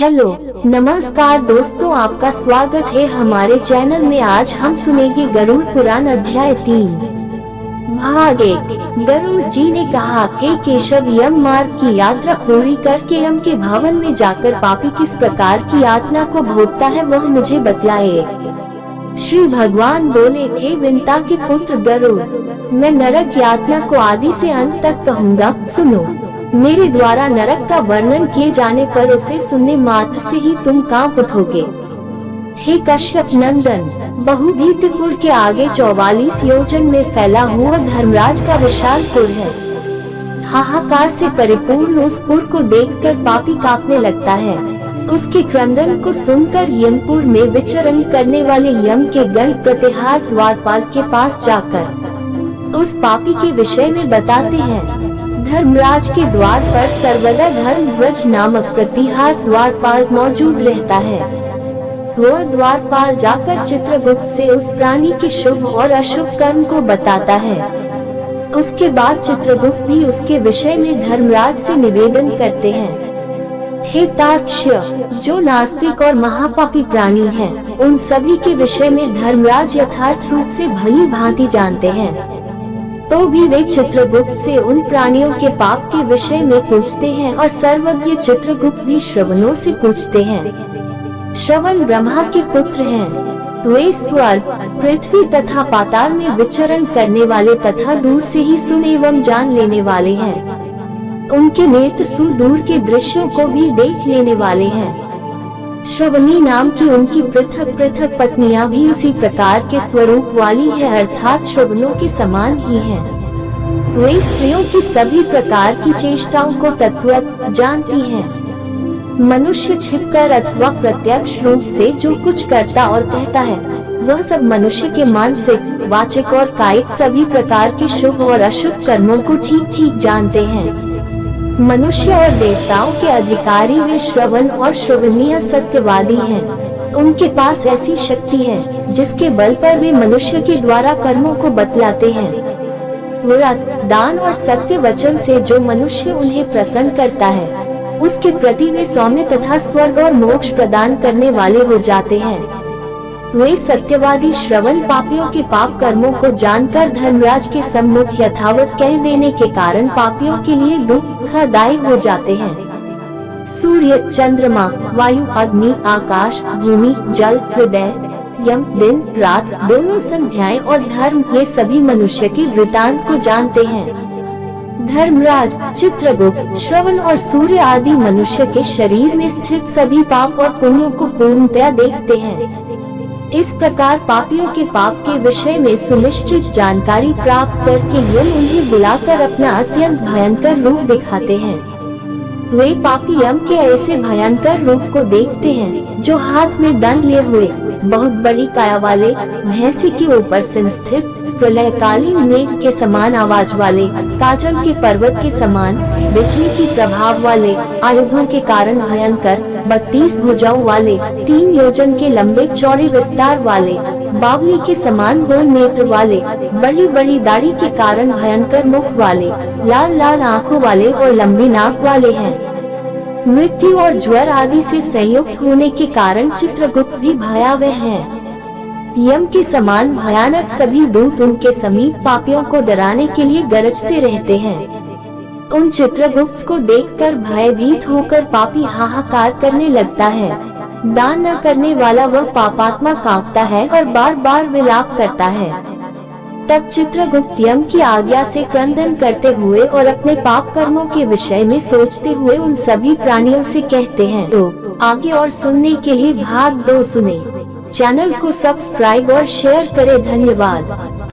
Hello नमस्कार दोस्तों, आपका स्वागत है हमारे चैनल में। आज हम सुनेंगे गरुड़ पुराण अध्याय 3 भाग 1। गरुड़ जी ने कहा, हे केशव, यम मार्ग की यात्रा पूरी करके यम के भवन में जाकर पापी किस प्रकार की यातना को भोगता है वह मुझे बतलाए। श्री भगवान बोले, हे विंता के पुत्र गरुड़, मैं नरक यातना को आदि से अंत तक कहूँगा, सुनो। मेरे द्वारा नरक का वर्णन किए जाने पर उसे सुनने मात्र से ही तुम कांप उठोगे। हे कश्यप नंदन, बहुभीतपुर के आगे 44 योजन में फैला हुआ धर्मराज का विशाल पुर है। हाहाकार से परिपूर्ण उस पुर को देखकर पापी कांपने लगता है। उसके क्रंदन को सुनकर यमपुर में विचरण करने वाले यम के गण प्रतिहार द्वारपाल के पास जाकर उस पापी के विषय में बताते हैं। धर्मराज के द्वार पर सर्वदा धर्मध्वज नामक प्रतिहार द्वारपाल मौजूद रहता है। वह द्वारपाल जाकर चित्रगुप्त से उस प्राणी के शुभ और अशुभ कर्म को बताता है। उसके बाद चित्रगुप्त भी उसके विषय में धर्मराज से निवेदन करते हैं। हे तार्क्ष्य, जो नास्तिक और महापापी प्राणी हैं, उन सभी के विषय में धर्मराज यथार्थ रूप से भली भांति जानते हैं। तो भी वे चित्रगुप्त से उन प्राणियों के पाप के विषय में पूछते हैं और सर्वज्ञ चित्रगुप्त भी श्रवणों से पूछते हैं। श्रवण ब्रह्मा के पुत्र हैं। वे स्वर्ग, पृथ्वी तथा पाताल में विचरण करने वाले तथा दूर से ही सुन एवं जान लेने वाले हैं। उनके नेत्र सुदूर के दृश्यों को भी देख लेने वाले हैं। श्रवणी नाम की उनकी पृथक पृथक पत्नियां भी उसी प्रकार के स्वरूप वाली है, अर्थात श्रवणों के समान ही हैं। वे स्त्रियों की सभी प्रकार की चेष्टाओं को तत्वतः जानती हैं। मनुष्य छिपकर अथवा प्रत्यक्ष रूप से जो कुछ करता और कहता है, वह सब मनुष्य के मानसिक, वाचिक और कायिक सभी प्रकार के शुभ और अशुभ कर्मों को ठीक ठीक जानते हैं। मनुष्य और देवताओं के अधिकारी वे श्रवण और श्रवणीय सत्यवादी हैं। उनके पास ऐसी शक्ति है जिसके बल पर वे मनुष्य के द्वारा कर्मों को बतलाते हैं। व्रत, दान और सत्य वचन से जो मनुष्य उन्हें प्रसन्न करता है, उसके प्रति वे सौम्य तथा स्वर्ग और मोक्ष प्रदान करने वाले हो जाते हैं। वे सत्यवादी श्रवण पापियों के पाप कर्मों को जानकर धर्मराज के सम्मुख यथावत कह देने के कारण पापियों के लिए दुखदायी हो जाते हैं। सूर्य, चंद्रमा, वायु, अग्नि, आकाश, भूमि, जल, हृदय, यम, दिन रात, दोनों संध्याएं और धर्म, ये सभी मनुष्य के वृतांत को जानते हैं। धर्मराज, चित्रगुप्त, श्रवण और सूर्य आदि मनुष्य के शरीर में स्थित सभी पाप और पुण्यों को पूर्णतया देखते हैं। इस प्रकार पापियों के पाप के विषय में सुनिश्चित जानकारी प्राप्त करके यम उन्हें बुलाकर अपना अत्यंत भयंकर रूप दिखाते हैं। वे पापी यम के ऐसे भयंकर रूप को देखते हैं, जो हाथ में दंड लिए हुए, बहुत बड़ी काया वाले, भैंसी के ऊपर से स्थित, प्रलयकालीन मेघ के समान आवाज वाले, काजल के पर्वत के समान, बिजली की प्रभाव वाले, आयुधों के कारण भयंकर, 32 भुजाओं वाले, 3 योजन के लंबे चौड़े विस्तार वाले, बावली के समान गोल नेत्र वाले, बड़ी बड़ी दाढ़ी के कारण भयंकर मुख वाले, लाल लाल आँखों वाले और लंबी नाक वाले हैं। मृत्यु और ज्वर आदि से संयुक्त होने के कारण चित्रगुप्त भी भयावह हैं। यम के समान भयानक सभी दूत उनके समीप पापियों को डराने के लिए गरजते रहते हैं। उन चित्रगुप्त को देखकर भयभीत होकर पापी हाहाकार करने लगता है। दान न करने वाला वह पापात्मा कांपता है और बार बार विलाप करता है। तब चित्रगुप्त यम की आज्ञा से क्रंदन करते हुए और अपने पाप कर्मों के विषय में सोचते हुए उन सभी प्राणियों से कहते हैं। तो आगे और सुनने के लिए भाग 2 सुने। चैनल को सब्सक्राइब और शेयर करें। धन्यवाद।